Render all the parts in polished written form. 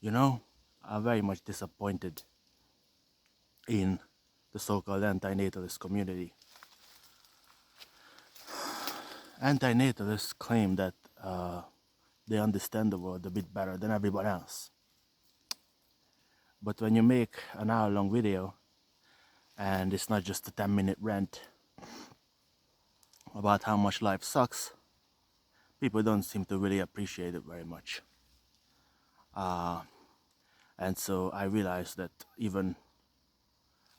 You know, I'm very much disappointed in the so-called antinatalist community. Antinatalists claim that they understand the world a bit better than everyone else. But when you make an hour-long video, and it's not just a 10-minute rant about how much life sucks, people don't seem to really appreciate it very much. And so I realized that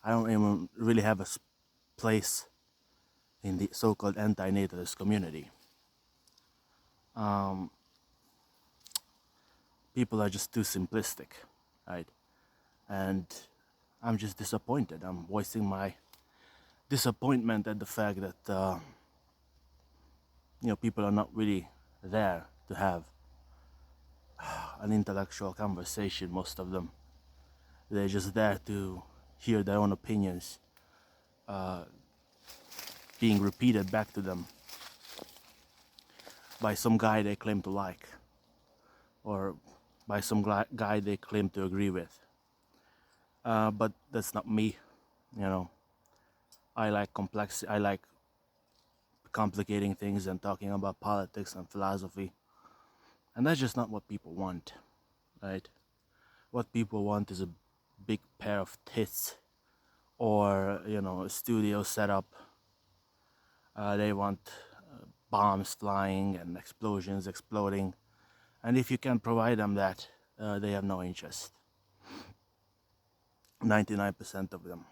I don't even really have a place in the so-called antinatalist community. People are just too simplistic, right? And I'm just disappointed. I'm voicing my disappointment at the fact that people are not really there to have an intellectual conversation. Most of them, they're just there to hear their own opinions being repeated back to them by some guy they claim to like, or by some guy they claim to agree with. But that's not me, you know. I like complicating things and talking about politics and philosophy, and that's just not what people want, right? What people want is a big pair of tits, or a studio setup. They want bombs flying and explosions exploding, and if you can provide them that, they have no interest. 99% of them.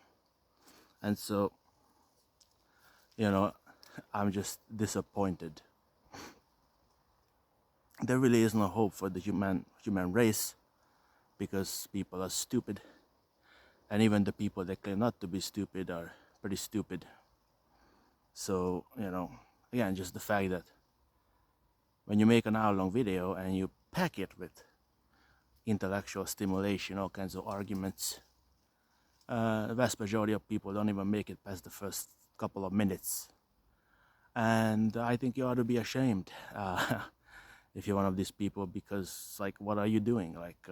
And so, I'm just disappointed. There really is no hope for the human race, because people are stupid, and even the people that claim not to be stupid are pretty stupid. So, again, just the fact that when you make an hour-long video and you pack it with intellectual stimulation, all kinds of arguments, the vast majority of people don't even make it past the first couple of minutes. And I think you ought to be ashamed if you're one of these people, because, like, what are you doing? Like,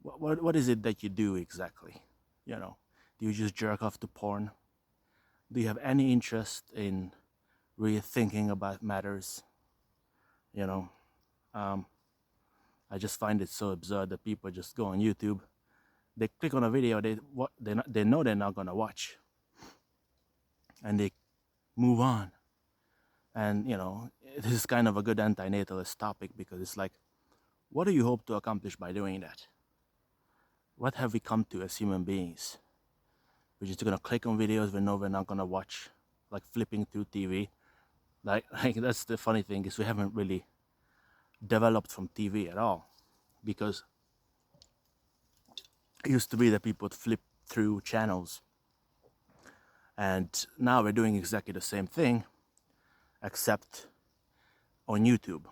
what is it that you do exactly? Do you just jerk off to porn? Do you have any interest in really thinking about matters? I just find it so absurd that people just go on YouTube, they click on a video they know they're not gonna watch, and they move on. And this is kind of a good antinatalist topic, because it's like, what do you hope to accomplish by doing that? What have we come to as human beings? We're just gonna click on videos we know we're not gonna watch, like flipping through TV. Like that's the funny thing, is we haven't really developed from TV at all, because it used to be that people would flip through channels, and now we're doing exactly the same thing, except on YouTube.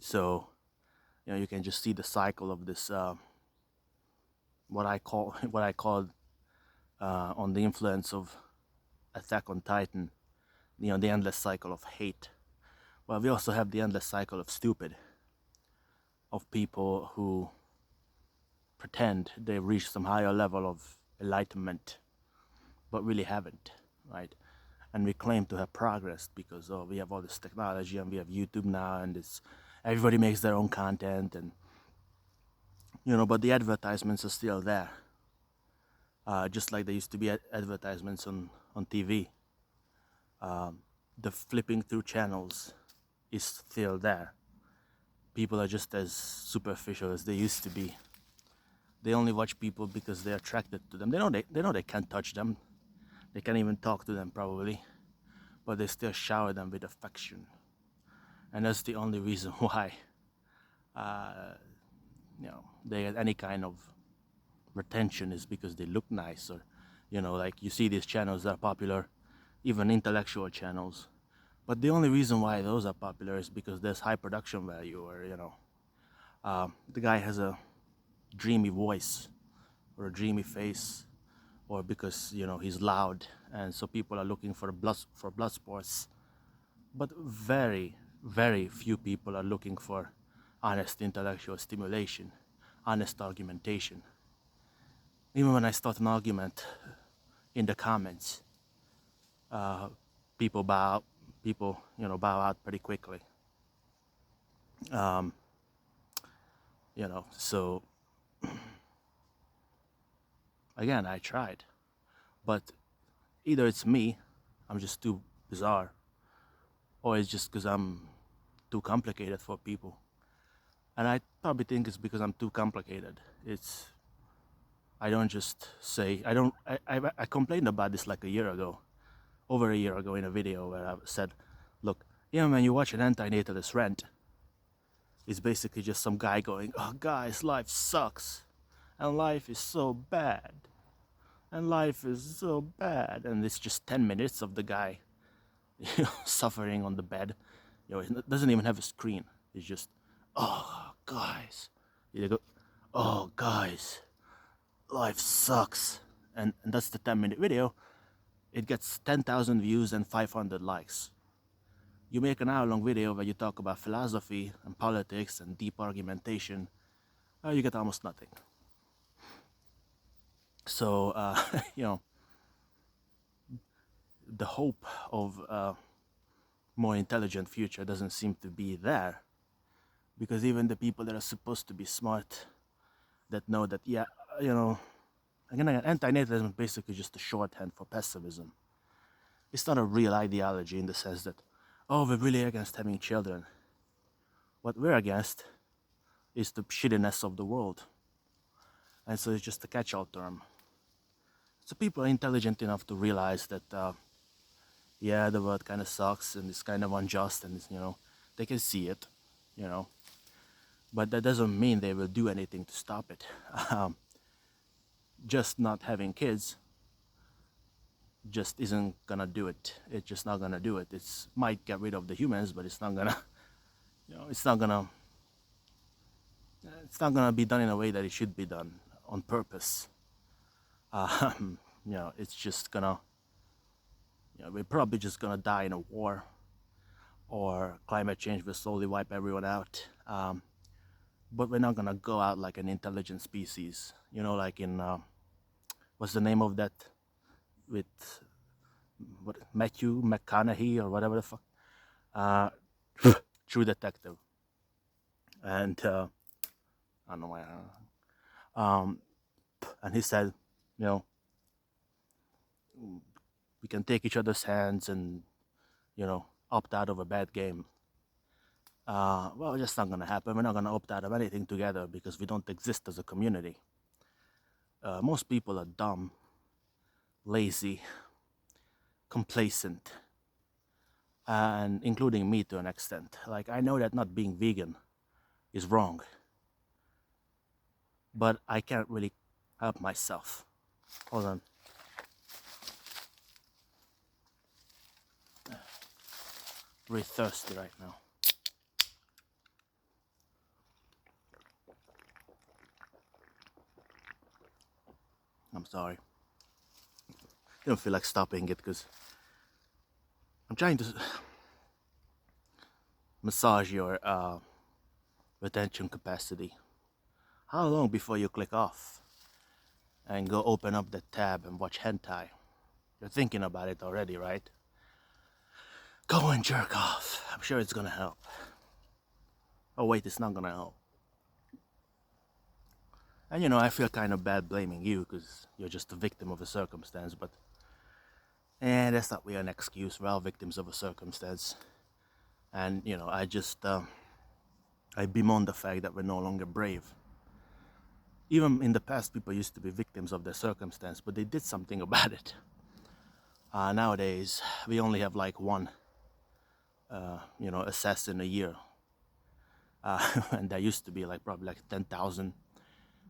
So you can just see the cycle of this what I call on the influence of Attack on Titan, the endless cycle of hate. Well, we also have the endless cycle of stupid, of people who pretend they've reached some higher level of enlightenment, but really haven't, right? And we claim to have progressed because we have all this technology, and we have YouTube now, and everybody makes their own content, and but the advertisements are still there, just like there used to be advertisements on TV. The flipping through channels is still there. People are just as superficial as they used to be. They only watch people because they're attracted to them. They know they can't touch them. They can't even talk to them probably, but they still shower them with affection. And that's the only reason why they get any kind of retention, is because they look nice, or like you see these channels that are popular, even intellectual channels, but the only reason why those are popular is because there's high production value, or the guy has a dreamy voice or a dreamy face, or because he's loud, and so people are looking for blood sports. But very, very few people are looking for honest intellectual stimulation, honest argumentation. Even when I start an argument in the comments, people bow out pretty quickly. So again, I tried, but either it's me, I'm just too bizarre, or it's just because I'm too complicated for people. And I probably think it's because I'm too complicated. I don't just say, I complained about this like over a year ago in a video where I said, look, when you watch an Antinatalist rant, it's basically just some guy going, oh guys, life sucks, and life is so bad, and life is so bad, and it's just 10 minutes of the guy suffering on the bed. It doesn't even have a screen. It's just, oh guys, you go, oh guys, life sucks, and that's the 10-minute video. It gets 10,000 views and 500 likes. You make an hour-long video where you talk about philosophy and politics and deep argumentation, you get almost nothing. So, the hope of a more intelligent future doesn't seem to be there, because even the people that are supposed to be smart, that know that, again, anti-natalism is basically just a shorthand for pessimism. It's not a real ideology in the sense that, oh, we're really against having children. What we're against is the shittiness of the world. And so it's just a catch-all term. So people are intelligent enough to realize that, the world kind of sucks and it's kind of unjust, and they can see it, but that doesn't mean they will do anything to stop it. Just not having kids just isn't gonna do it. It's just not gonna do it. It might get rid of the humans, but it's not gonna, it's not gonna be done in a way that it should be done on purpose. It's just gonna, we're probably just gonna die in a war, or climate change will slowly wipe everyone out. But we're not gonna go out like an intelligent species, like in, what's the name of that, with Matthew McConaughey or whatever the fuck, True Detective. And I don't know why. And he said, we can take each other's hands and, opt out of a bad game. Well, it's just not gonna happen. We're not gonna opt out of anything together because we don't exist as a community. Most people are dumb, lazy, complacent, and including me to an extent. Like, I know that not being vegan is wrong, but I can't really help myself. Hold on. Really thirsty right now. I'm sorry. I don't feel like stopping it because I'm trying to massage your retention capacity. How long before you click off and go open up the tab and watch hentai? You're thinking about it already, right? Go and jerk off. I'm sure it's gonna help. Oh wait, it's not gonna help. And I feel kind of bad blaming you because you're just a victim of a circumstance, but that's not really an excuse. We're all victims of a circumstance. And, I just, I bemoan the fact that we're no longer brave. Even in the past, people used to be victims of their circumstance, but they did something about it. Nowadays, we only have like one, assassin a year. And there used to be probably 10,000.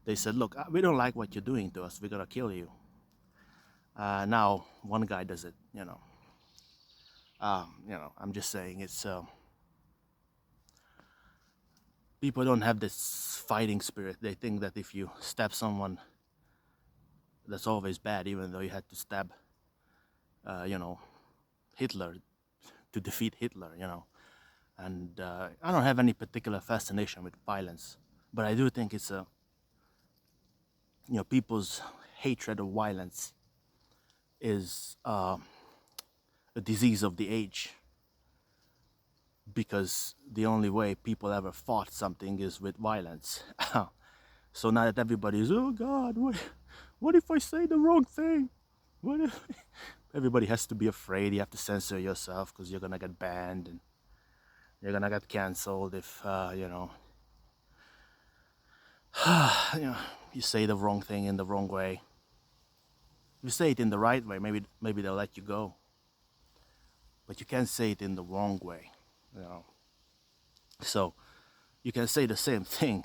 They said, look, we don't like what you're doing to us. We're gonna kill you. Now one guy does it, I'm just saying it's, people don't have this fighting spirit. They think that if you stab someone, that's always bad, even though you had to stab, Hitler to defeat Hitler, And I don't have any particular fascination with violence, but I do think it's people's hatred of violence is a disease of the age, because the only way people ever fought something is with violence. So now that everybody is, oh God, what if I say the wrong thing? What if everybody has to be afraid? You have to censor yourself because you're gonna get banned and you're gonna get canceled if you know you say the wrong thing in the wrong way. If you say it in the right way, maybe they'll let you go. But you can't say it in the wrong way, you know. So you can say the same thing,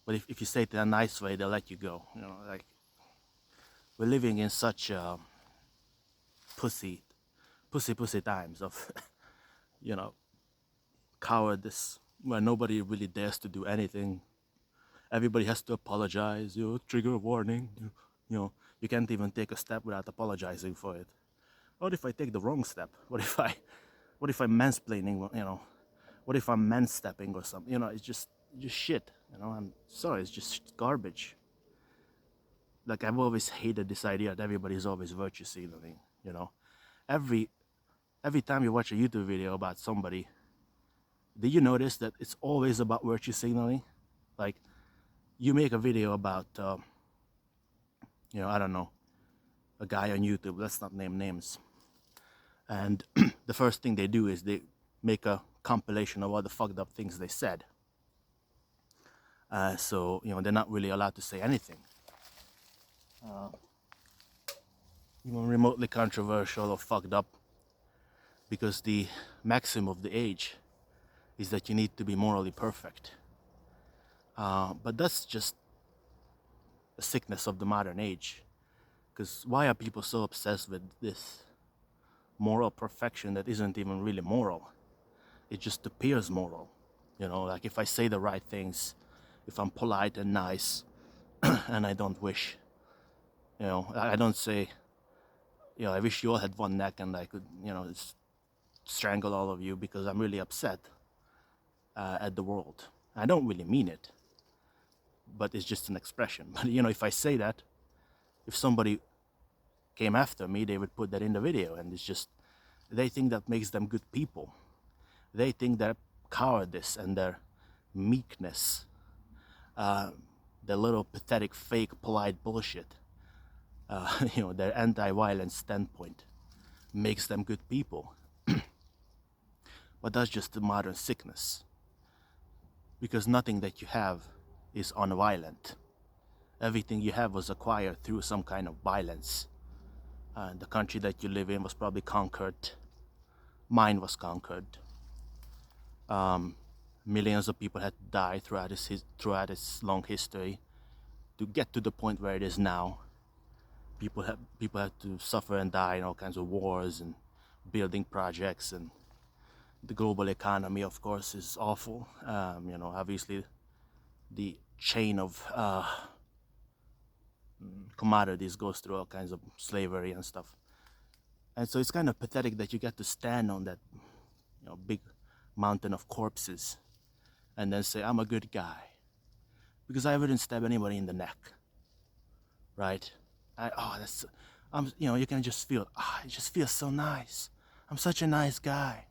but if you say it in a nice way, they'll let you go. Like we're living in such pussy times of cowardice, where nobody really dares to do anything. Everybody has to apologize. Trigger warning. You know, you can't even take a step without apologizing for it. What if I take the wrong step? What if I'm mansplaining? What if I'm man-stepping or something? It's just shit. I'm sorry, it's just garbage. Like, I've always hated this idea that everybody's always virtue signaling. Every time you watch a YouTube video about somebody, did you notice that it's always about virtue signaling? Like, you make a video about, I don't know, a guy on YouTube. Let's not name names. And the first thing they do is they make a compilation of all the fucked up things they said. So they're not really allowed to say anything, even remotely controversial or fucked up, because the maxim of the age is that you need to be morally perfect. But that's just a sickness of the modern age. Because why are people so obsessed with this moral perfection that isn't even really moral? It just appears moral. Like if I say the right things, if I'm polite and nice, and I don't wish, I don't say, I wish you all had one neck and I could, strangle all of you because I'm really upset at the world. I don't really mean it, but it's just an expression. But if I say that, if somebody came after me, they would put that in the video, and it's just, they think that makes them good people. They think their cowardice and their meekness, their little pathetic, fake, polite bullshit, their anti-violence standpoint makes them good people. But that's just a modern sickness, because nothing that you have is unviolent. Everything you have was acquired through some kind of violence. The country that you live in was probably conquered. Mine was conquered. Millions of people had to die throughout its long history to get to the point where it is now. People had to suffer and die in all kinds of wars and building projects, and the global economy, of course, is awful. Obviously, the chain of commodities goes through all kinds of slavery and stuff. And so it's kind of pathetic that you get to stand on that big mountain of corpses and then say, I'm a good guy, because I wouldn't stab anybody in the neck, right? You can just feel, it just feels so nice. I'm such a nice guy,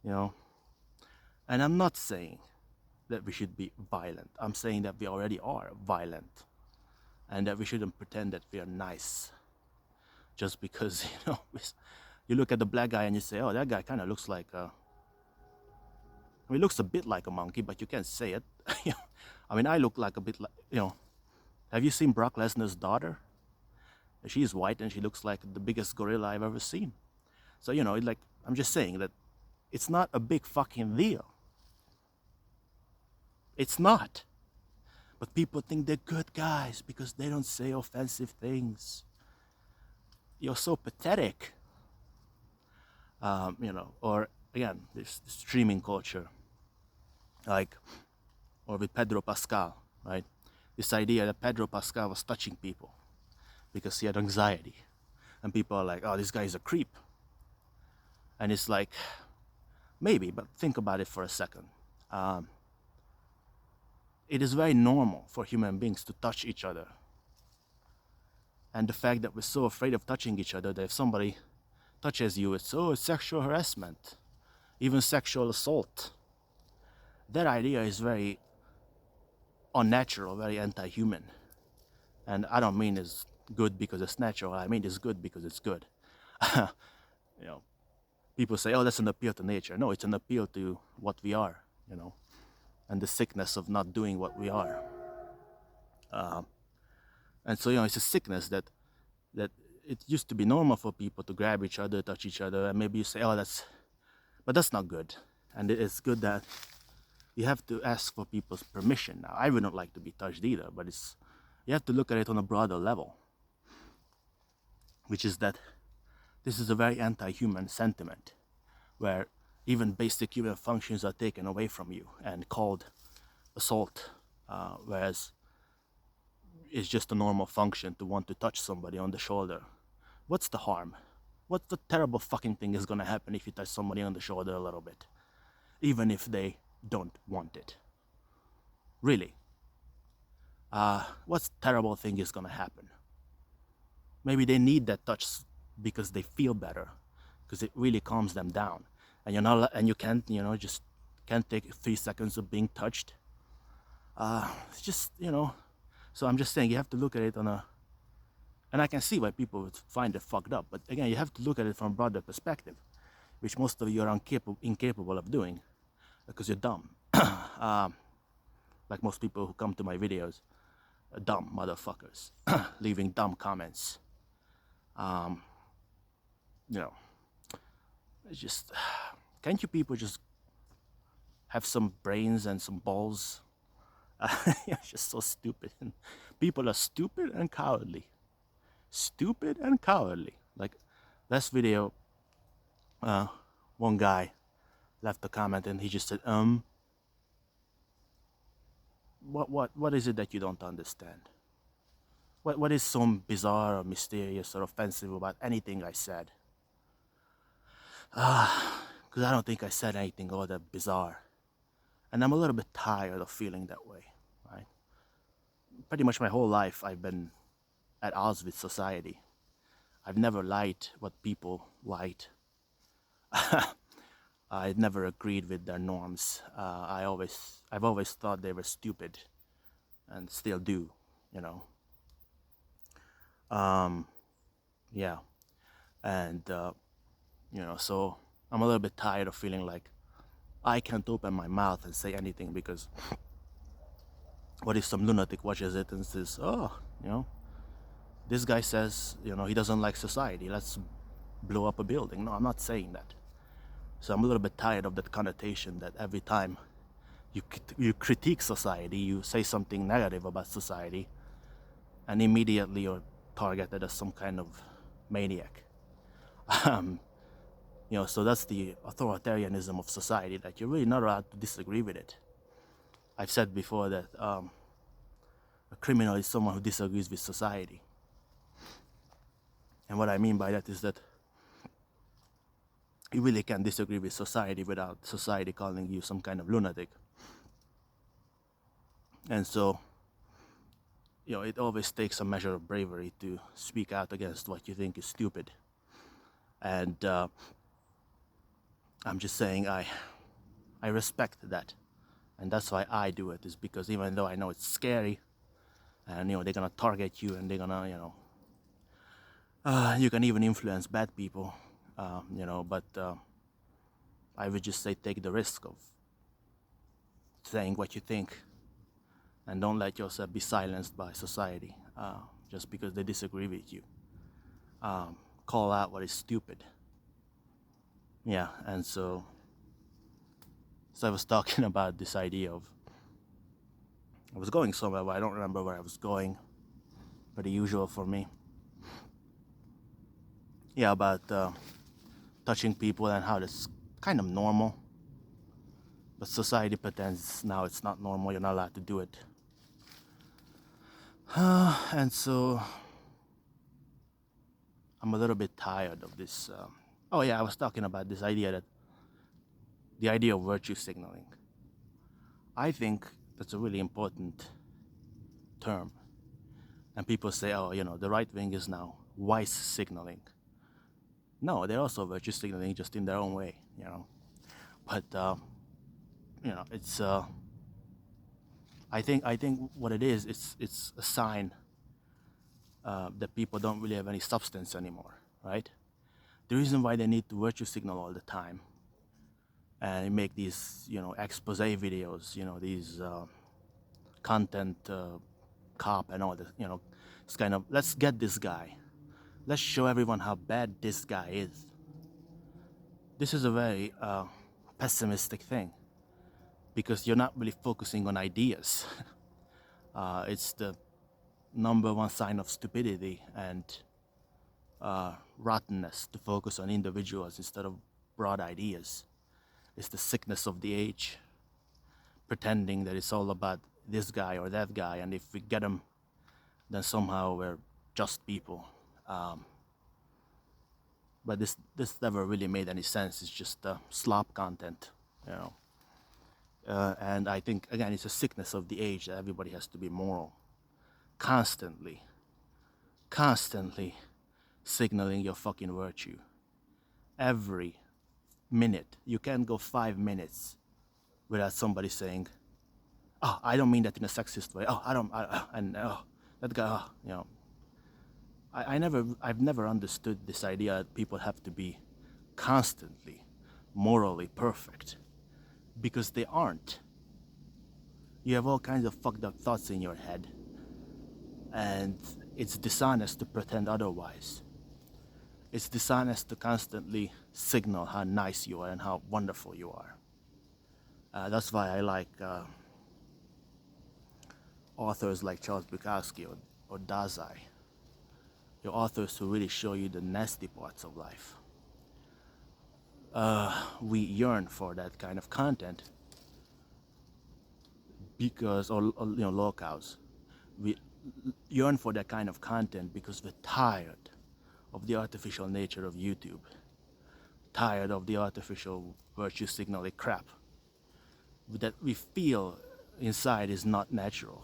And I'm not saying that we should be violent. I'm saying that we already are violent, and that we shouldn't pretend that we are nice just because, you look at the black guy and you say, oh, that guy kind of looks like he looks a bit like a monkey, but you can't say it. I look like a bit like, have you seen Brock Lesnar's daughter? She's white and she looks like the biggest gorilla I've ever seen. So, I'm just saying that it's not a big fucking deal. It's not. But people think they're good guys because they don't say offensive things. You're so pathetic. Or again, this streaming culture. Or with Pedro Pascal, right? This idea that Pedro Pascal was touching people because he had anxiety. And people are like, oh, this guy is a creep. And it's like, Maybe, but think about it for a second. It is very normal for human beings to touch each other. And the fact that we're so afraid of touching each other that if somebody touches you, it's sexual harassment, even sexual assault. That idea is very unnatural, very anti-human. And I don't mean it's good because it's natural. I mean it's good because it's good. You know, people say, "Oh, that's an appeal to nature." No, it's an appeal to what we are. You know, and the sickness of not doing what we are. And so it's a sickness that it used to be normal for people to grab each other, touch each other, and maybe you say, "Oh, but that's not good." And it's good that you have to ask for people's permission. Now, I wouldn't like to be touched either, but you have to look at it on a broader level, which is that this is a very anti-human sentiment, where even basic human functions are taken away from you and called assault, whereas it's just a normal function to want to touch somebody on the shoulder. What's the harm? What the terrible fucking thing is gonna happen if you touch somebody on the shoulder a little bit? Even if they don't want it. Really. What's terrible thing is gonna happen? Maybe they need that touch because they feel better, because it really calms them down. And you can't, just can't take 3 seconds of being touched. It's just, so I'm just saying you have to look at it and I can see why people would find it fucked up. But again, you have to look at it from a broader perspective, which most of you are incapable of doing because you're dumb. Like most people who come to my videos, dumb motherfuckers, leaving dumb comments. It's just, can't you people just have some brains and some balls? It's just so stupid. People are stupid and cowardly. Stupid and cowardly. Like last video, one guy left a comment and he just said, what is it that you don't understand? What is so bizarre or mysterious or offensive about anything I said? Because I don't think I said anything all that bizarre. And I'm a little bit tired of feeling that way, right? Pretty much my whole life I've been at odds with society. I've never liked what people liked. I never agreed with their norms. I've always thought they were stupid, and still do, you know. Yeah, and so I'm a little bit tired of feeling like I can't open my mouth and say anything because what if some lunatic watches it and says, "Oh, this guy says, he doesn't like society. Let's blow up a building." No, I'm not saying that. So I'm a little bit tired of that connotation that every time you critique society, you say something negative about society, and immediately you're targeted as some kind of maniac. So that's the authoritarianism of society, that you're really not allowed to disagree with it. I've said before that a criminal is someone who disagrees with society. And what I mean by that is that you really can't disagree with society without society calling you some kind of lunatic. And so, it always takes a measure of bravery to speak out against what you think is stupid. And I'm just saying I respect that. And that's why I do it, is because even though I know it's scary, and they're gonna target you, and they're gonna you can even influence bad people, but I would just say take the risk of saying what you think, and don't let yourself be silenced by society just because they disagree with you. Call out what is stupid. Yeah, and so I was talking about this idea of, I was going somewhere, but I don't remember where I was going. Pretty usual for me. Yeah, about touching people and how that's kind of normal. But society pretends now it's not normal, you're not allowed to do it. And so I'm a little bit tired of this. I was talking about this idea that the idea of virtue signaling. I think that's a really important term. And people say, oh, the right wing is now vice signaling. No, they're also virtue signaling, just in their own way, But it's. I think what it is, it's a sign that people don't really have any substance anymore, right? The reason why they need to virtue signal all the time and make these, expose videos, these content cop and all this, it's kind of, let's get this guy. Let's show everyone how bad this guy is. This is a very pessimistic thing because you're not really focusing on ideas. It's the number one sign of stupidity and rottenness to focus on individuals instead of broad ideas. It's the sickness of the age, pretending that it's all about this guy or that guy, and if we get him, then somehow we're just people. But this never really made any sense. It's just slop content, and I think, again, it's a sickness of the age that everybody has to be moral, constantly signaling your fucking virtue. Every minute. You can't go 5 minutes without somebody saying, oh, I don't mean that in a sexist way. Oh, I don't, and oh, that guy, I've never understood this idea that people have to be constantly morally perfect, because they aren't. You have all kinds of fucked up thoughts in your head, and it's dishonest to pretend otherwise. It's dishonest to constantly signal how nice you are and how wonderful you are. That's why I like authors like Charles Bukowski or Dazai. Your authors who really show you the nasty parts of life. We yearn for that kind of content because, or locals, we yearn for that kind of content because we're tired of the artificial nature of YouTube, tired of the artificial virtue signaling crap that we feel inside is not natural.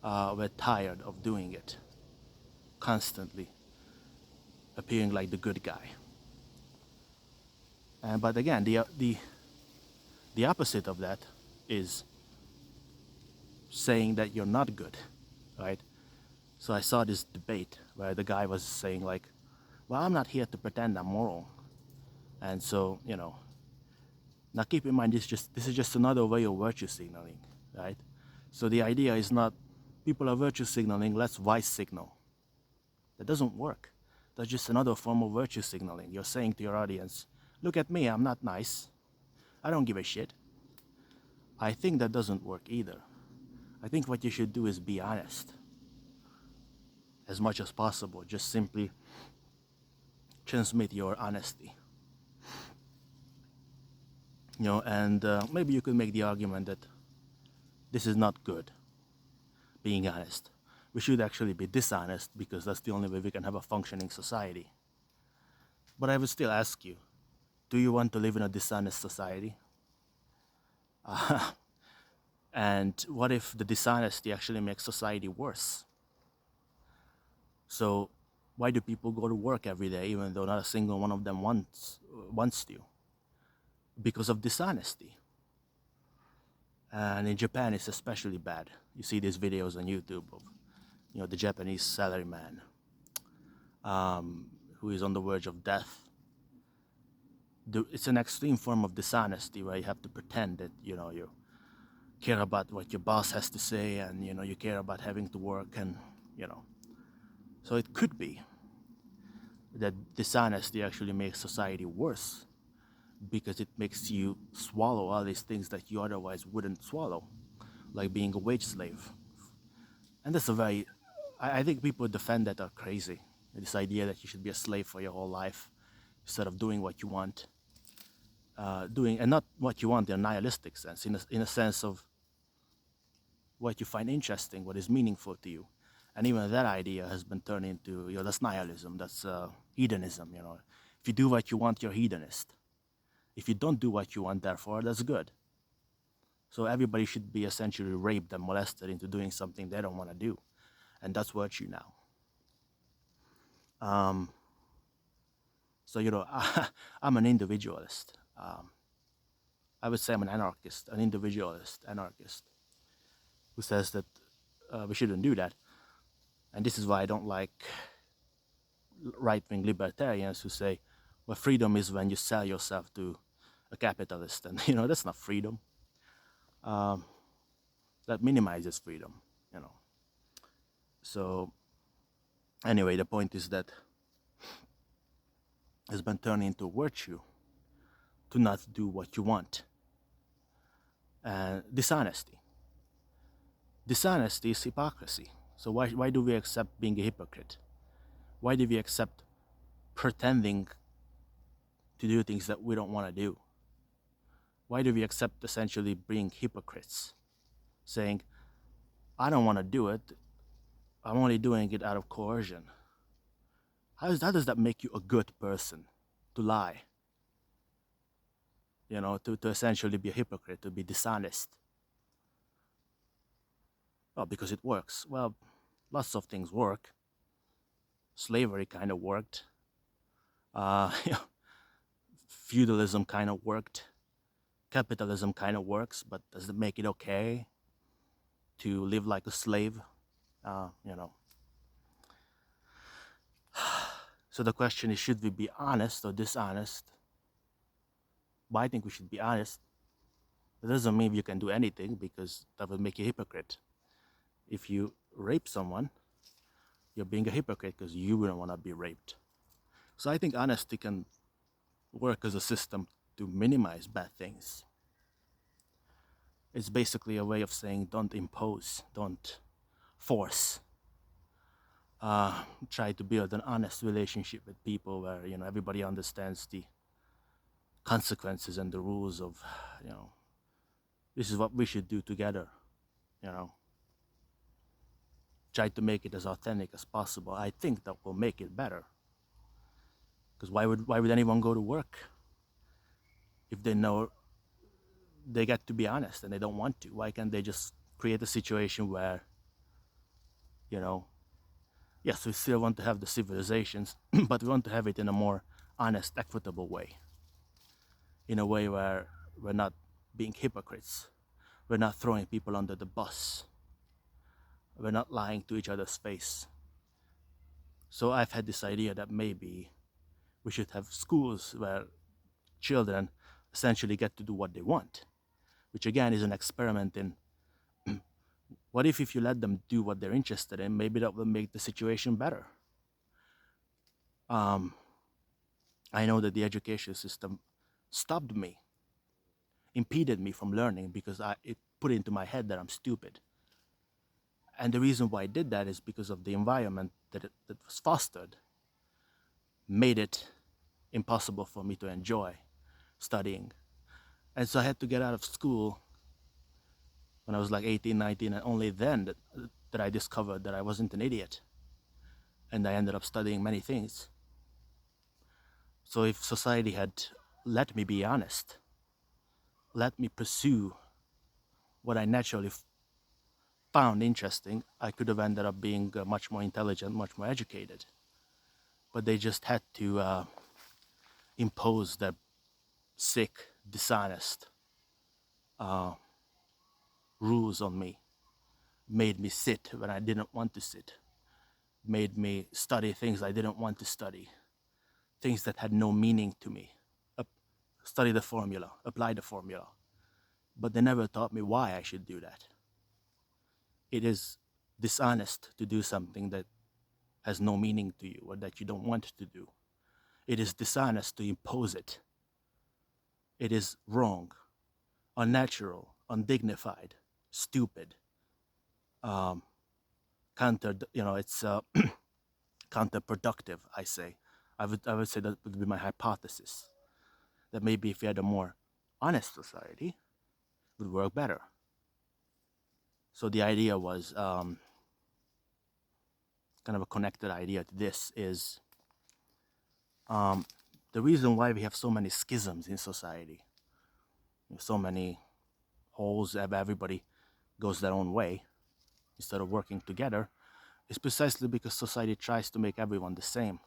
We're tired of doing it, constantly appearing like the good guy. But again, the opposite of that is saying that you're not good, right? So I saw this debate where the guy was saying like, well, I'm not here to pretend I'm moral. And so, now keep in mind, this is just another way of virtue signaling, right? So the idea is not, people are virtue signaling, let's vice signal. That doesn't work. That's just another form of virtue signaling. You're saying to your audience, look at me, I'm not nice. I don't give a shit. I think that doesn't work either. I think what you should do is be honest as much as possible. Just simply transmit your honesty. And maybe you could make the argument that this is not good, being honest. We should actually be dishonest because that's the only way we can have a functioning society. But I would still ask you, do you want to live in a dishonest society? And what if the dishonesty actually makes society worse? So why do people go to work every day even though not a single one of them wants to? Because of dishonesty. And in Japan it's especially bad. You see these videos on YouTube of the Japanese salaryman who is on the verge of death. It's an extreme form of dishonesty where you have to pretend that you care about what your boss has to say, and you care about having to work, and so it could be that dishonesty actually makes society worse because it makes you swallow all these things that you otherwise wouldn't swallow, like being a wage slave. And that's I think people who defend that are crazy. This idea that you should be a slave for your whole life instead of doing what you want. And not what you want in a nihilistic sense, in a sense of what you find interesting, what is meaningful to you. And even that idea has been turned into, that's nihilism, that's hedonism, If you do what you want, you're hedonist. if you don't do what you want, therefore, that's good. So everybody should be essentially raped and molested into doing something they don't want to do. And that's virtue now. So, I'm an individualist. I would say I'm an anarchist, an individualist anarchist, who says that we shouldn't do that. And this is why I don't like right-wing libertarians who say, well, freedom is when you sell yourself to a capitalist. And, that's not freedom. That minimizes freedom, So, anyway, the point is that it's been turned into virtue to not do what you want. And dishonesty. Dishonesty is hypocrisy. So why do we accept being a hypocrite? Why do we accept pretending to do things that we don't want to do? Why do we accept essentially being hypocrites? Saying, I don't want to do it, I'm only doing it out of coercion. How does that make you a good person? To lie? To essentially be a hypocrite, to be dishonest. Well, because it works. Well, lots of things work. Slavery kind of worked. Feudalism kind of worked. Capitalism kind of works, but does it make it okay to live like a slave? So the question is, should we be honest or dishonest? But I think we should be honest. It doesn't mean you can do anything, because that would make you a hypocrite. If you rape someone, you're being a hypocrite because you wouldn't want to be raped. So I think honesty can work as a system to minimize bad things. It's basically a way of saying, don't impose, don't force. Try to build an honest relationship with people where everybody understands the consequences and the rules of this is what we should do together. Try to make it as authentic as possible. I think that will make it better. Because why would anyone go to work if they know they get to be honest and they don't want to? Why can't they just create a situation where yes, we still want to have the civilizations, but we want to have it in a more honest, equitable way. In a way where we're not being hypocrites. We're not throwing people under the bus. We're not lying to each other's face. So I've had this idea that maybe we should have schools where children essentially get to do what they want, which again is an experiment in what if you let them do what they're interested in, maybe that will make the situation better. I know that the education system stopped me, impeded me from learning because it put into my head that I'm stupid. And the reason why it did that is because of the environment that was fostered, made it impossible for me to enjoy studying. And so I had to get out of school when I was like 18, 19, and only then that I discovered that I wasn't an idiot. And I ended up studying many things. So if society had let me be honest, let me pursue what I naturally found interesting, I could have ended up being much more intelligent, much more educated. But they just had to impose their sick, dishonest rules on me. Made me sit when I didn't want to sit. Made me study things I didn't want to study. Things that had no meaning to me. Study the formula, apply the formula. But they never taught me why I should do that. It is dishonest to do something that has no meaning to you or that you don't want to do. It is dishonest to impose it. It is wrong, unnatural, undignified, stupid. It's counterproductive, I say. I would say that would be my hypothesis. That maybe if we had a more honest society, it would work better. So the idea was kind of a connected idea to this is The reason why we have so many schisms in society, so many holes, everybody goes their own way instead of working together, is precisely because society tries to make everyone the same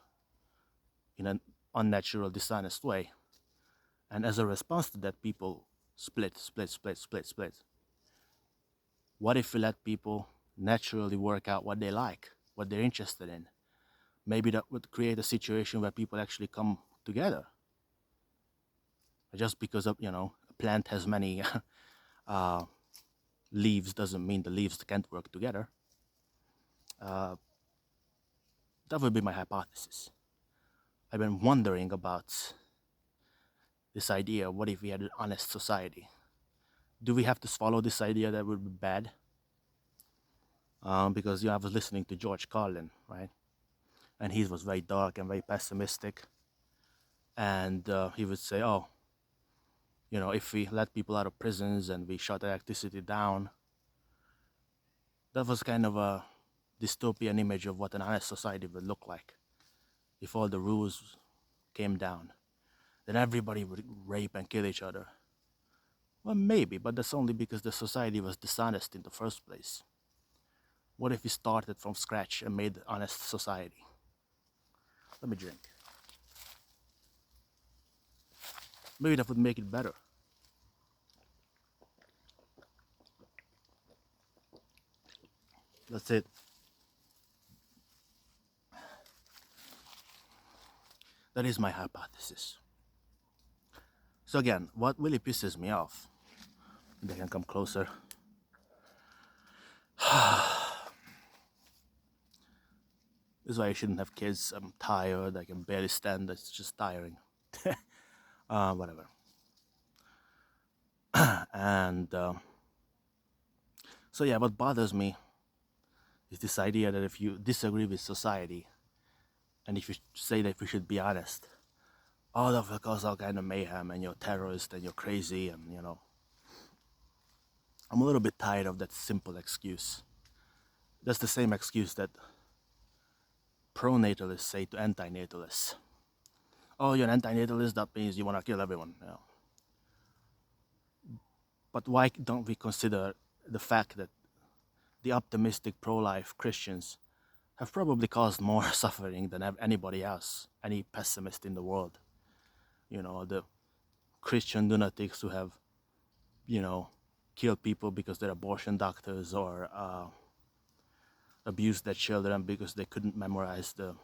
in an unnatural, dishonest way. And as a response to that, people split, split, split, split, split. What if we let people naturally work out what they like, what they're interested in? Maybe that would create a situation where people actually come together. Just because of, a plant has many uh, leaves doesn't mean the leaves can't work together. Uh, that would be my hypothesis. I've been wondering about this idea. What if we had an honest society? Do we have to swallow this idea that would be bad? Because I was listening to George Carlin, right? And he was very dark and very pessimistic. And he would say, "Oh, if we let people out of prisons and we shut electricity down," that was kind of a dystopian image of what an honest society would look like. If all the rules came down, then everybody would rape and kill each other. Well, maybe, but that's only because the society was dishonest in the first place. What if we started from scratch and made an honest society? Let me drink. Maybe that would make it better. That's it. That is my hypothesis. So again, what really pisses me off, they can come closer. This is why I shouldn't have kids. I'm tired. I can barely stand. It's just tiring. Whatever. And so yeah, what bothers me is this idea that if you disagree with society, and if you say that we should be honest, oh, that will cause all kind of mayhem, and you're a terrorist, and you're crazy, and I'm a little bit tired of that simple excuse. That's the same excuse that pronatalists say to antinatalists. Oh, you're an antinatalist, that means you want to kill everyone. But why don't we consider the fact that the optimistic pro-life Christians have probably caused more suffering than anybody else, any pessimist in the world? The Christian lunatics who have, killed people because they're abortion doctors, or abused their children because they couldn't memorize the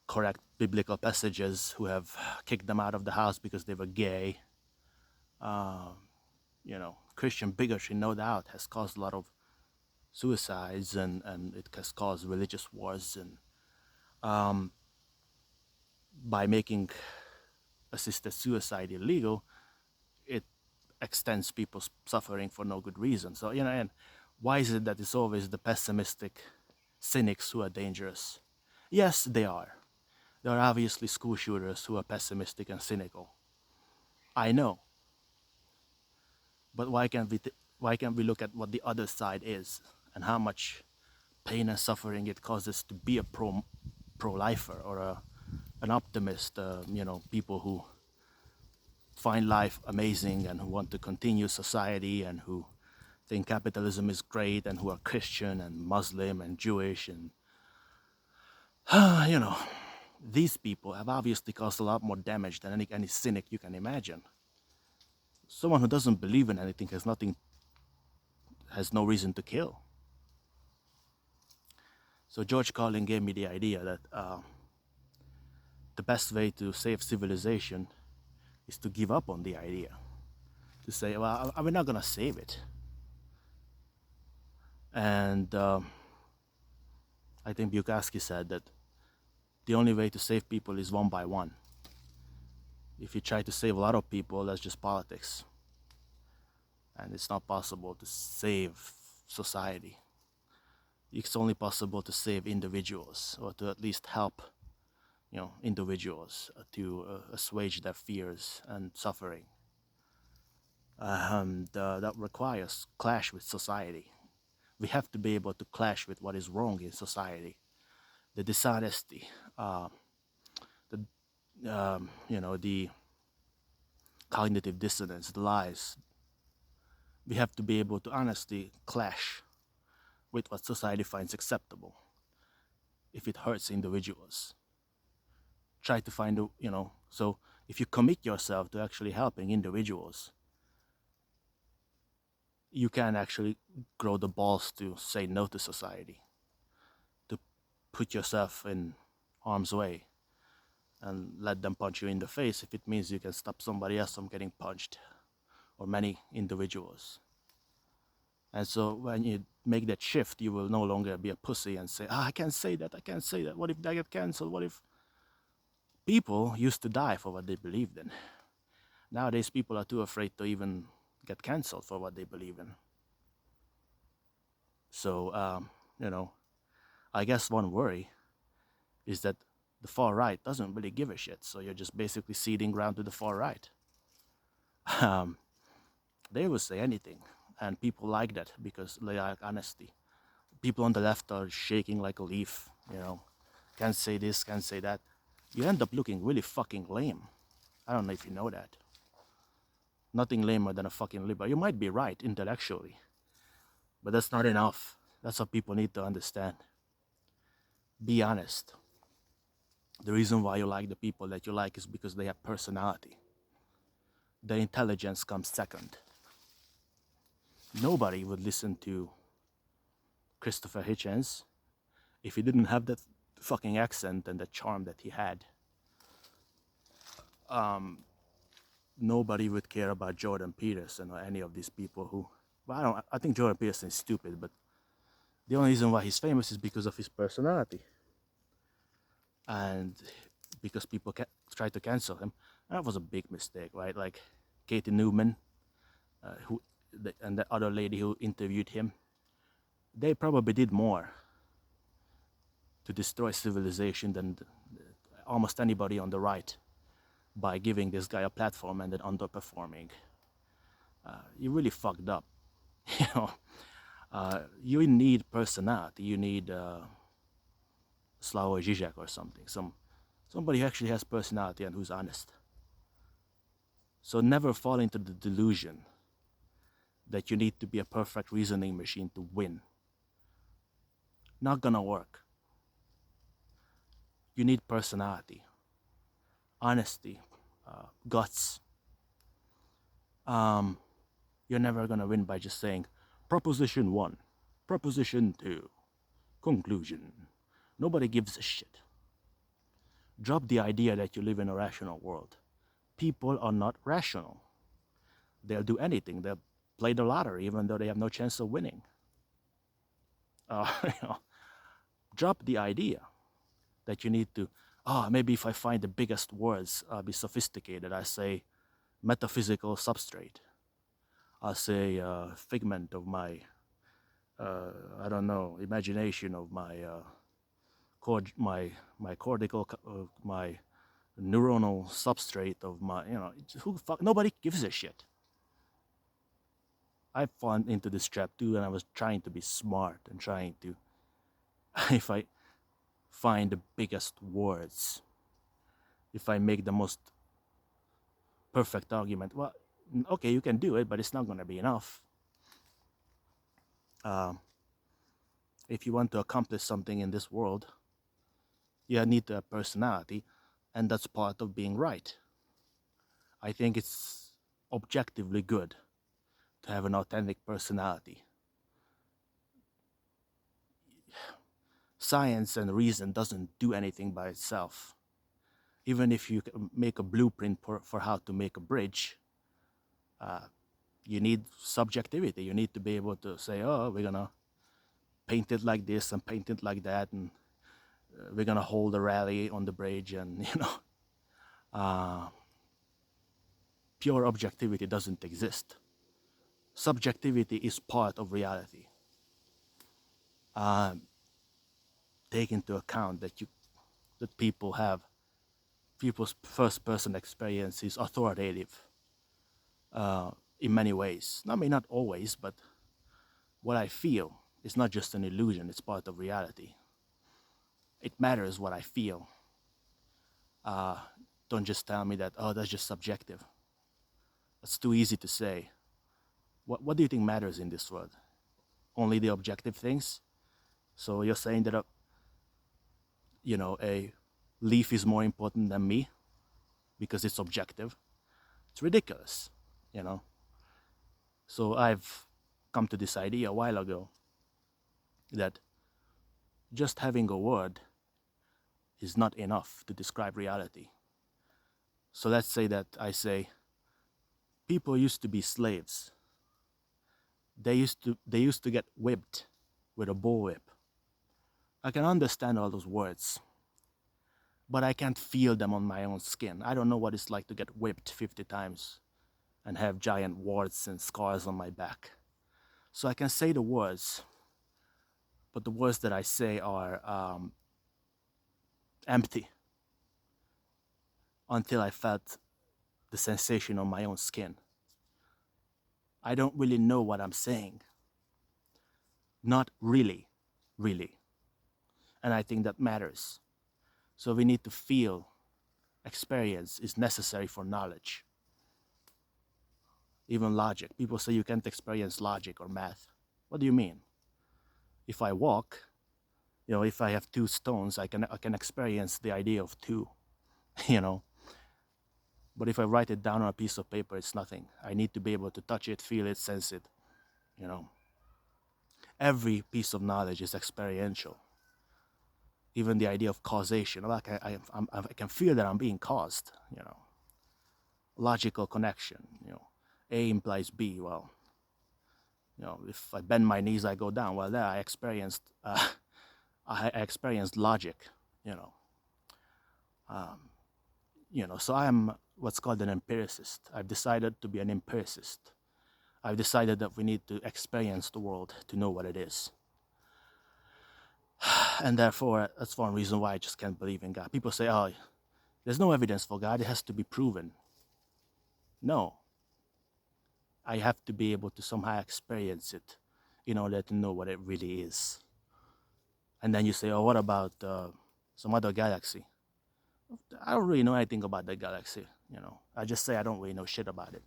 correct biblical passages, who have kicked them out of the house because they were gay. Christian bigotry, no doubt, has caused a lot of suicides, and it has caused religious wars. And by making assisted suicide illegal, it extends people's suffering for no good reason. So, and why is it that it's always the pessimistic cynics who are dangerous? Yes, they are. There are obviously school shooters who are pessimistic and cynical. I know. But why can't we look at what the other side is, and how much pain and suffering it causes to be a pro-lifer, or an optimist? People who find life amazing and who want to continue society, and who think capitalism is great, and who are Christian and Muslim and Jewish, and you know these people have obviously caused a lot more damage than any cynic you can imagine. Someone who doesn't believe in anything has no reason to kill. So George Carlin gave me the idea that the best way to save civilization is to give up on the idea. To say, well, we're not gonna save it. And I think Bukowski said that the only way to save people is one by one. If you try to save a lot of people, that's just politics. And it's not possible to save society. It's only possible to save individuals, or to at least help individuals to assuage their fears and suffering. And that requires clash with society. We have to be able to clash with what is wrong in society. The dishonesty, the the cognitive dissonance, the lies. We have to be able to honestly clash with what society finds acceptable if it hurts individuals. Try to find so if you commit yourself to actually helping individuals, you can actually grow the balls to say no to society, to put yourself in harm's way and let them punch you in the face if it means you can stop somebody else from getting punched, or many individuals. And so when you make that shift, you will no longer be a pussy and say, I can't say that, I can't say that. What if I get canceled? What if people used to die for what they believed in? Nowadays, people are too afraid to even get canceled for what they believe in. So, I guess one worry is that the far right doesn't really give a shit. So you're just basically ceding ground to the far right. Um, they will say anything, and people like that because they like honesty. People on the left are shaking like a leaf, can't say this, can't say that. You end up looking really fucking lame. I don't know if you know that. Nothing lamer than a fucking liberal. You might be right intellectually, but that's not enough. That's what people need to understand. Be honest. The reason why you like the people that you like is because they have personality. The intelligence comes second. Nobody would listen to Christopher Hitchens if he didn't have that fucking accent and the charm that he had. Nobody would care about Jordan Peterson or any of these people who, well, I think Jordan Peterson is stupid, but the only reason why he's famous is because of his personality. And because people try to cancel him. And that was a big mistake, right? Like Katie Newman, and the other lady who interviewed him, they probably did more to destroy civilization than almost anybody on the right by giving this guy a platform and then underperforming. You really fucked up. you know, you need personality. You need Slavoj Žižek or something. Somebody who actually has personality and who's honest. So never fall into the delusion that you need to be a perfect reasoning machine to win. Not gonna work. You need personality, honesty, guts. You're never gonna win by just saying, Proposition 1, Proposition 2, conclusion. Nobody gives a shit. Drop the idea that you live in a rational world. People are not rational. They'll do anything. They'll play the lottery even though they have no chance of winning. You know, drop the idea that you need to, maybe if I find the biggest words, I'll be sophisticated. I say metaphysical substrate. I say figment of my, I don't know, imagination of my, my cortical, my neuronal substrate of my, nobody gives a shit. I fall into this trap too, and I was trying to be smart and trying to, if I find the biggest words, if I make the most perfect argument, well, okay, you can do it, but it's not going to be enough. If you want to accomplish something in this world, you need to have personality, and that's part of being right. I think it's objectively good to have an authentic personality. Science and reason doesn't do anything by itself. Even if you make a blueprint for how to make a bridge, you need subjectivity. You need to be able to say, we're going to paint it like this and paint it like that, and we're going to hold a rally on the bridge, and, pure objectivity doesn't exist. Subjectivity is part of reality. Take into account that people's first-person experience is authoritative in many ways. I mean, not always, but what I feel is not just an illusion, it's part of reality. It matters what I feel. don't just tell me that, oh, that's just subjective. That's too easy to say. What do you think matters in this world? Only the objective things? So you're saying that, a leaf is more important than me because it's objective? It's ridiculous, you know? So I've come to this idea a while ago that just having a word is not enough to describe reality. So let's say that I say, people used to be slaves. They used to get whipped with a bullwhip. I can understand all those words, but I can't feel them on my own skin. I don't know what it's like to get whipped 50 times and have giant warts and scars on my back. So I can say the words, but the words that I say are empty until I felt the sensation on my own skin. I don't really know what I'm saying. Not really, really. And I think that matters. So we need to feel. Experience is necessary for knowledge. Even logic. People say you can't experience logic or math. What do you mean? If I walk, if I have two stones, I can experience the idea of two, you know. But if I write it down on a piece of paper, it's nothing. I need to be able to touch it, feel it, sense it, you know. Every piece of knowledge is experiential. Even the idea of causation, like I can feel that I'm being caused, Logical connection, A implies B. Well, if I bend my knees, I go down. Well, there I experienced logic, you know. So I am what's called an empiricist. I've decided to be an empiricist. I've decided that we need to experience the world to know what it is. And therefore, that's one reason why I just can't believe in God. People say, oh, there's no evidence for God. It has to be proven. No. I have to be able to somehow experience it in order to know what it really is. And then you say, oh, what about some other galaxy? I don't really know anything about the galaxy, I just say I don't really know shit about it.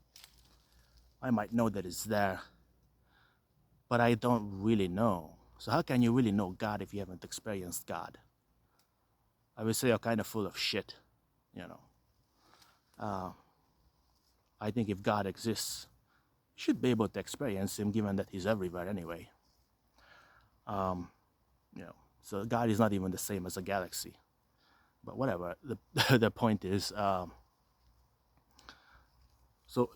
I might know that it's there, but I don't really know. So how can you really know God if you haven't experienced God? I would say you're kind of full of shit, I think if God exists, you should be able to experience him given that he's everywhere anyway. So God is not even the same as a galaxy. But whatever, the point is, so,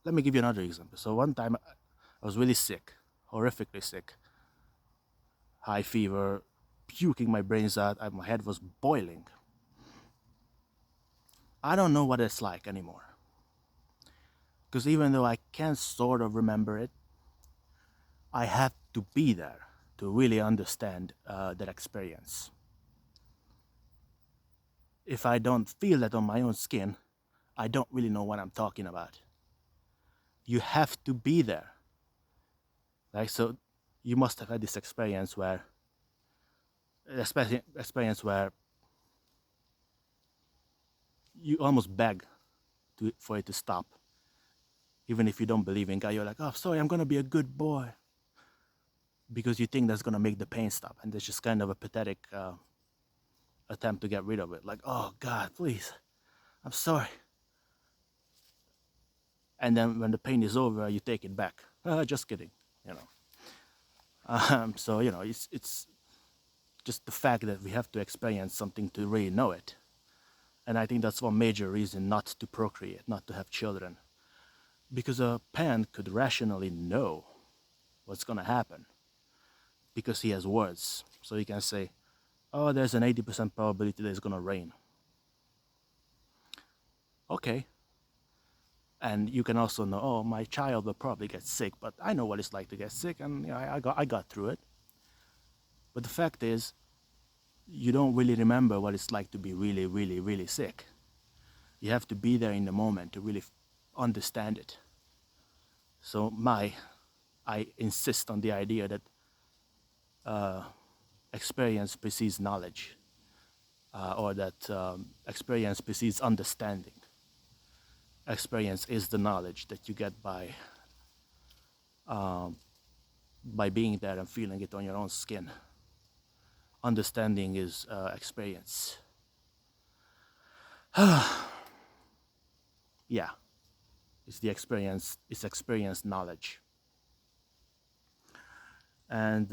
let me give you another example. So one time I was really sick, horrifically sick. High fever, puking my brains out, my head was boiling. I don't know what it's like anymore. Because even though I can sort of remember it, I have to be there to really understand that experience. If I don't feel that on my own skin, I don't really know what I'm talking about. You have to be there. Right? So you must have had this experience where you almost beg for it to stop. Even if you don't believe in God, you're like, oh, sorry, I'm going to be a good boy. Because you think that's going to make the pain stop. And it's just kind of a pathetic attempt to get rid of it. Like, oh, God, please, I'm sorry. And then when the pain is over, you take it back. Just kidding, So, it's just the fact that we have to experience something to really know it. And I think that's one major reason not to procreate, not to have children. Because a parent could rationally know what's going to happen because he has words. So he can say, oh, there's an 80% probability that it's going to rain. Okay. And you can also know, oh, my child will probably get sick, but I know what it's like to get sick, and I got through it. But the fact is, you don't really remember what it's like to be really, really, really sick. You have to be there in the moment to really understand it. So I insist on the idea that experience precedes knowledge. or that experience precedes understanding. Experience is the knowledge that you get by being there and feeling it on your own skin. Understanding is experience. Yeah, it's the experience. It's experience knowledge, and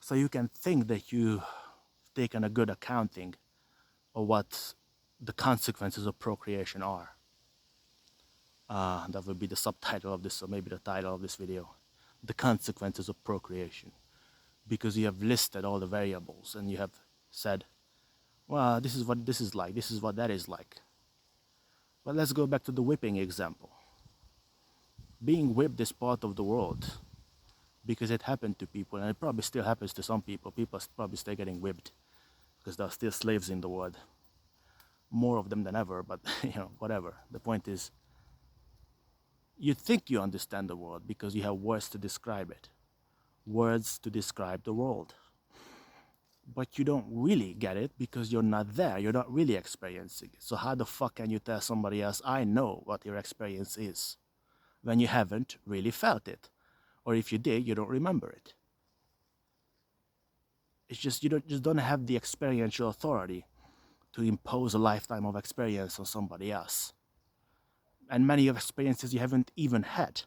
so you can think that you've taken a good accounting of what the consequences of procreation are. That would be the subtitle of this, or maybe the title of this video. The consequences of procreation. Because you have listed all the variables and you have said, well, this is what this is like, this is what that is like. But let's go back to the whipping example. Being whipped is part of the world because it happened to people, and it probably still happens to some people. People are probably still getting whipped because there are still slaves in the world. More of them than ever, but whatever. The point is, you think you understand the world because you have words to describe it. Words to describe the world. But you don't really get it because you're not there. You're not really experiencing it. So how the fuck can you tell somebody else, I know what your experience is, when you haven't really felt it? Or if you did, you don't remember it. It's just you don't have the experiential authority to impose a lifetime of experience on somebody else. And many of experiences you haven't even had.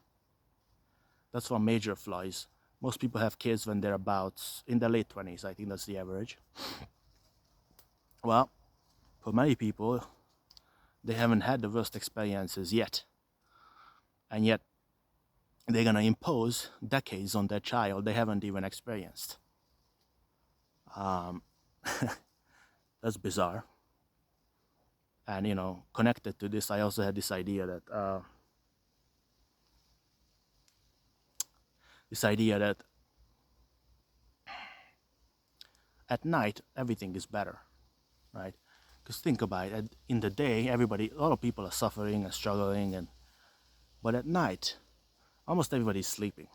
That's one major flaw is most people have kids when they're about in their late 20s. I think that's the average. Well, for many people, they haven't had the worst experiences yet. And yet, they're going to impose decades on their child they haven't even experienced. That's bizarre. And, connected to this, I also had this idea that at night, everything is better, right? Because think about it, in the day, a lot of people are suffering and struggling, but at night, almost everybody's sleeping.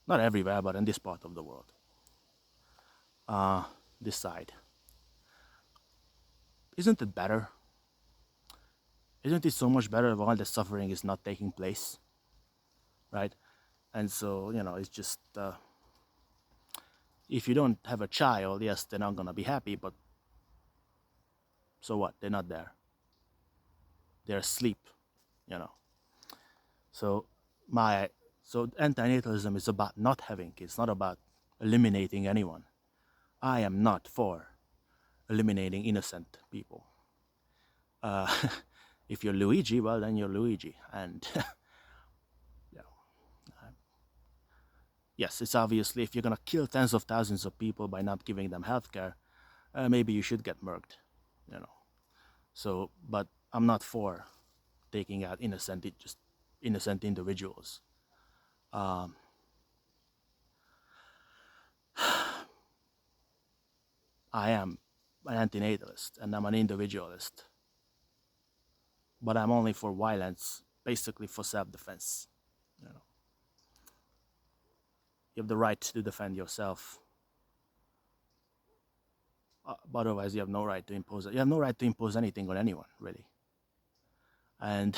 Not everywhere, but in this part of the world. This side. Isn't it better? Isn't it so much better if all the suffering is not taking place? Right? And so, it's just, if you don't have a child, yes, they're not going to be happy, but so what? They're not there. They're asleep, So antinatalism is about not having kids, not about eliminating anyone. I am not for eliminating innocent people. If you're Luigi, well, then you're Luigi. And yes, it's obviously if you're going to kill tens of thousands of people by not giving them healthcare, maybe you should get murked, So, but I'm not for taking out innocent individuals. I am an antinatalist and I'm an individualist. But I'm only for violence, basically for self-defense. You have the right to defend yourself. But otherwise, you have no right to impose it. You have no right to impose anything on anyone, really. And,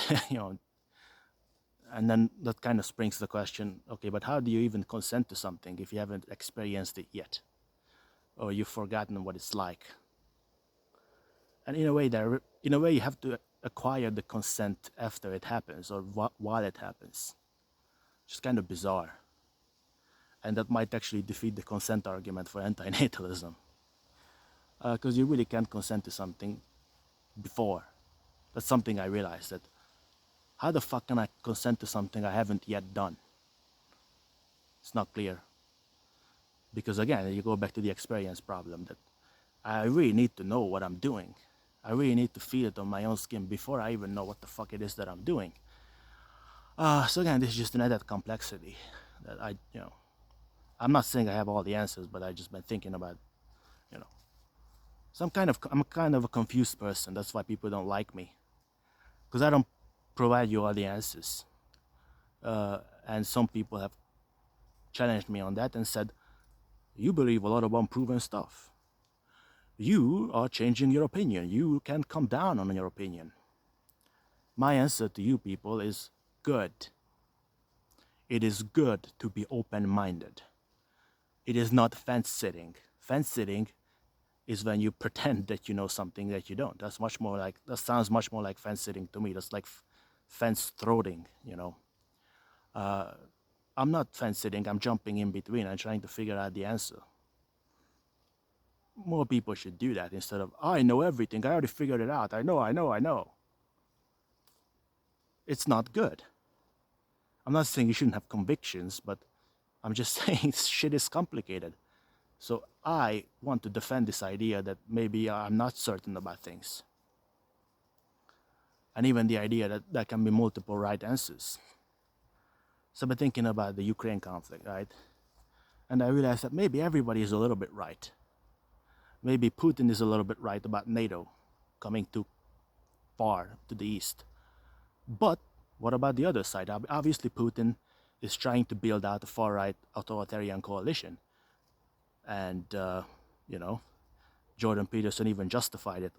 and then that kind of springs the question, okay, but how do you even consent to something if you haven't experienced it yet? Or you've forgotten what it's like? And in a way, you have to acquire the consent after it happens or while it happens. Which is kind of bizarre. And that might actually defeat the consent argument for antinatalism. Because you really can't consent to something before. That's something I realized, that how the fuck can I consent to something I haven't yet done? It's not clear. Because again, you go back to the experience problem, that I really need to know what I'm doing. I really need to feel it on my own skin before I even know what the fuck it is that I'm doing. So again, this is just an added complexity that I'm not saying I have all the answers, but I've just been thinking about, So I'm kind of a confused person. That's why people don't like me. Because I don't provide you all the answers. And some people have challenged me on that and said, you believe a lot of unproven stuff. You are changing your opinion. You can come down on your opinion. My answer to you people is good. It is good to be open-minded. It is not fence-sitting. Fence-sitting is when you pretend that you know something that you don't. That sounds much more like fence-sitting to me. That's like fence-throating, you know. I'm not fence-sitting. I'm jumping in between and trying to figure out the answer. More people should do that instead of, I know everything. I already figured it out. I know. It's not good. I'm not saying you shouldn't have convictions, but I'm just saying shit is complicated. So I want to defend this idea that maybe I'm not certain about things. And even the idea that there can be multiple right answers. So I've been thinking about the Ukraine conflict, right? And I realized that maybe everybody is a little bit right. Maybe Putin is a little bit right about NATO coming too far to the east. But what about the other side? Obviously, Putin is trying to build out a far-right authoritarian coalition. And, you know, Jordan Peterson even justified it,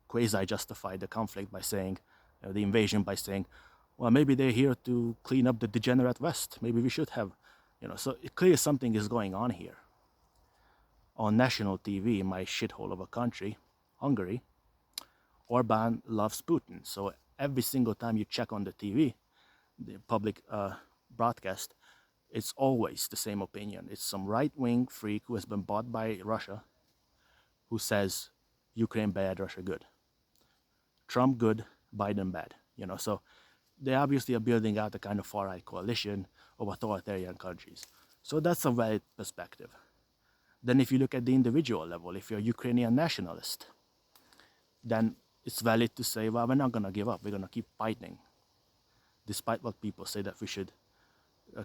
quasi-justified the conflict by saying, the invasion by saying, well, maybe they're here to clean up the degenerate West. Maybe we should have, so clearly something is going on here. On national TV in my shithole of a country, Hungary, Orban loves Putin. So every single time you check on the TV, the public broadcast, it's always the same opinion. It's some right-wing freak who has been bought by Russia who says Ukraine bad, Russia good. Trump good, Biden bad. So they obviously are building out a kind of far-right coalition of authoritarian countries. So that's a valid perspective. Then if you look at the individual level, if you're a Ukrainian nationalist, then it's valid to say, well, we're not going to give up. We're going to keep fighting, despite what people say that we should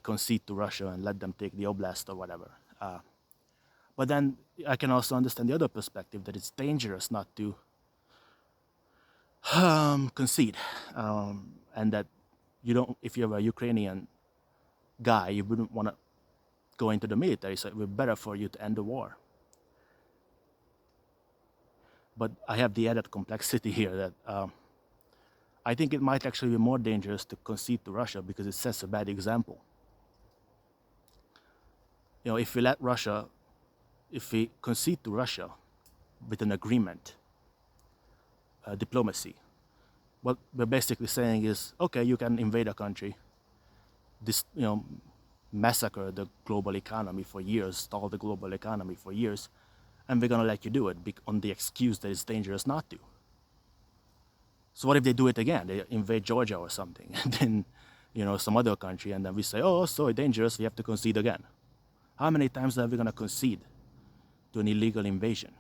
concede to Russia and let them take the oblast or whatever. But then I can also understand the other perspective, that it's dangerous not to concede, and that you don't. If you're a Ukrainian guy, you wouldn't want to go into the military, so it would be better for you to end the war. But I have the added complexity here that I think it might actually be more dangerous to concede to Russia because it sets a bad example. If we concede to Russia with an agreement, diplomacy, what we're basically saying is, okay, you can invade a country, massacre the global economy for years, stall the global economy for years, and we're gonna let you do it on the excuse that it's dangerous not to. So what if they do it again? They invade Georgia or something, and then, some other country, and then we say, oh, so dangerous, we have to concede again. How many times are we gonna concede to an illegal invasion?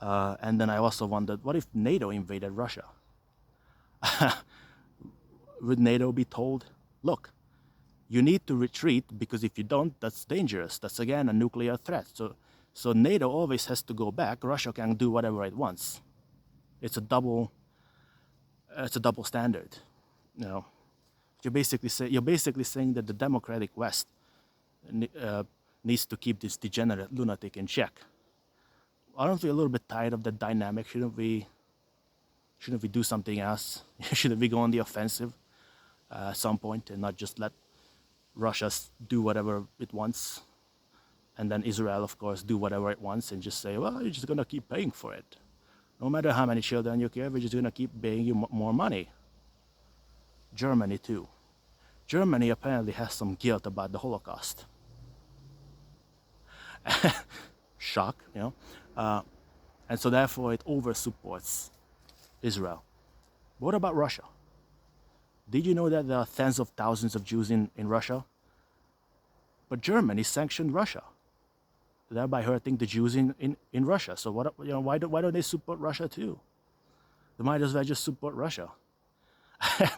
And then I also wondered, what if NATO invaded Russia? Would NATO be told, look, you need to retreat because if you don't, that's dangerous. That's again a nuclear threat. So NATO always has to go back. Russia can do whatever it wants. It's a double standard. You're basically saying that the democratic West needs to keep this degenerate lunatic in check. Aren't we a little bit tired of that dynamic? Shouldn't we do something else? Shouldn't we go on the offensive at some point and not just let Russia do whatever it wants, and then Israel, of course, do whatever it wants, and just say, well, you're just going to keep paying for it. No matter how many children you care, we're just going to keep paying you more money. Germany, too. Germany apparently has some guilt about the Holocaust. Shock, and so therefore it over-supports Israel. But what about Russia? Did you know that there are tens of thousands of Jews in Russia? But Germany sanctioned Russia, thereby hurting the Jews in Russia. So why don't they support Russia too? They might as well just support Russia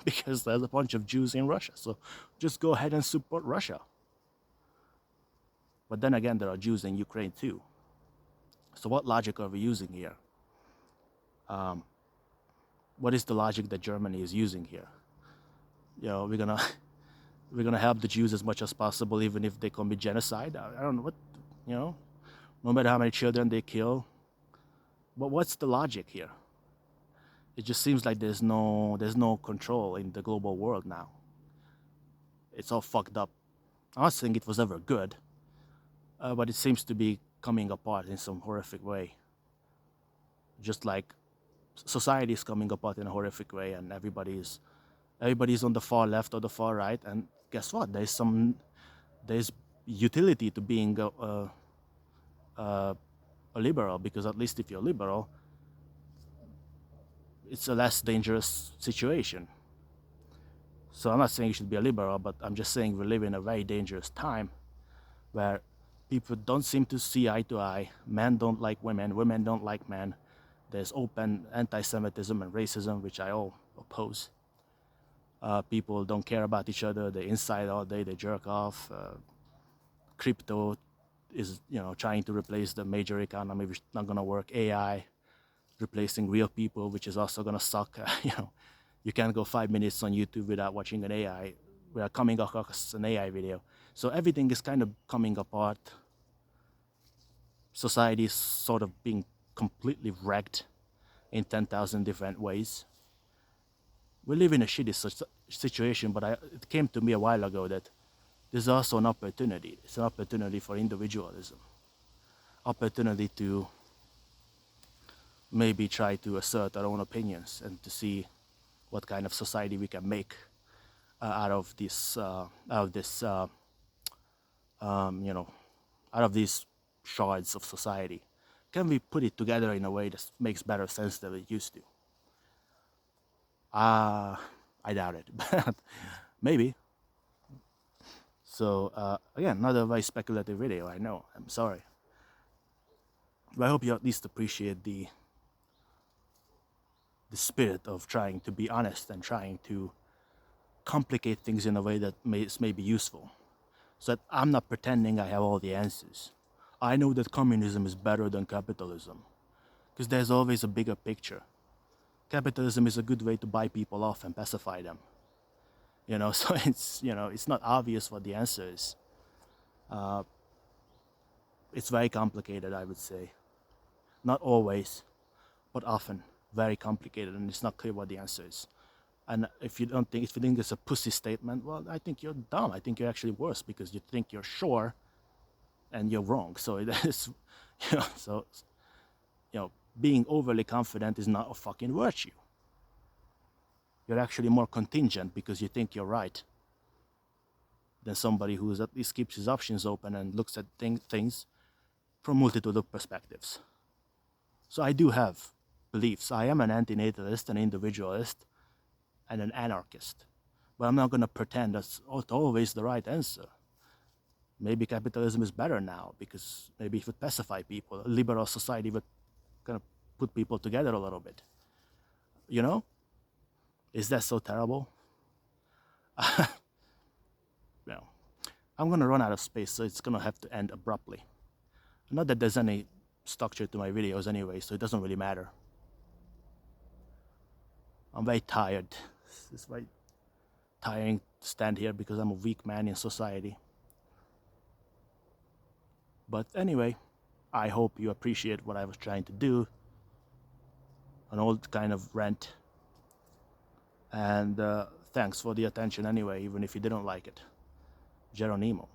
because there's a bunch of Jews in Russia. So just go ahead and support Russia. But then again, there are Jews in Ukraine too. So what logic are we using here? What is the logic that Germany is using here? We're gonna help the Jews as much as possible, even if they commit genocide. I don't know what, no matter how many children they kill, But what's the logic here? It just seems like there's no control in the global world now. It's all fucked up. I'm not saying it was ever good, but it seems to be coming apart in some horrific way. Just like society is coming apart in a horrific way, and everybody's on the far left or the far right. And guess what? There's utility to being a liberal, because at least if you're liberal, it's a less dangerous situation. So I'm not saying you should be a liberal, but I'm just saying we live in a very dangerous time where people don't seem to see eye to eye. Men don't like women, women don't like men. There's open anti-Semitism and racism, which I all oppose. People don't care about each other. They inside all day, they jerk off. Crypto is, trying to replace the major economy, which is not gonna work. AI replacing real people, which is also gonna suck. You can't go 5 minutes on YouTube without watching an AI, without coming across an AI video. So everything is kind of coming apart. Society is sort of being completely wrecked in 10,000 different ways. We live in a shitty situation, but it came to me a while ago that there's also an opportunity. It's an opportunity for individualism. Opportunity to maybe try to assert our own opinions and to see what kind of society we can make out of these shards of society. Can we put it together in a way that makes better sense than it used to? I doubt it, but maybe. So again, another very speculative video. I know. I'm sorry, but I hope you at least appreciate the spirit of trying to be honest and trying to complicate things in a way that may be useful. So that I'm not pretending I have all the answers. I know that communism is better than capitalism, because there's always a bigger picture. Capitalism is a good way to buy people off and pacify them. So it's not obvious what the answer is. It's very complicated, I would say. Not always, but often very complicated, and it's not clear what the answer is. And if you think it's a pussy statement, well, I think you're dumb. I think you're actually worse, because you think you're sure and you're wrong. So it is, being overly confident is not a fucking virtue. You're actually more contingent because you think you're right than somebody who at least keeps his options open and looks at things from multitude of perspectives. So I do have beliefs. I am an antinatalist, an individualist, and an anarchist. But I'm not going to pretend that's always the right answer. Maybe capitalism is better now, because maybe it would pacify people. A liberal society would kind of put people together a little bit. Is that so terrible? No. I'm going to run out of space, so it's going to have to end abruptly. Not that there's any structure to my videos anyway, so it doesn't really matter. I'm very tired. It's very tiring to stand here because I'm a weak man in society. But anyway, I hope you appreciate what I was trying to do. An old kind of rant. And thanks for the attention anyway, even if you didn't like it. Geronimo.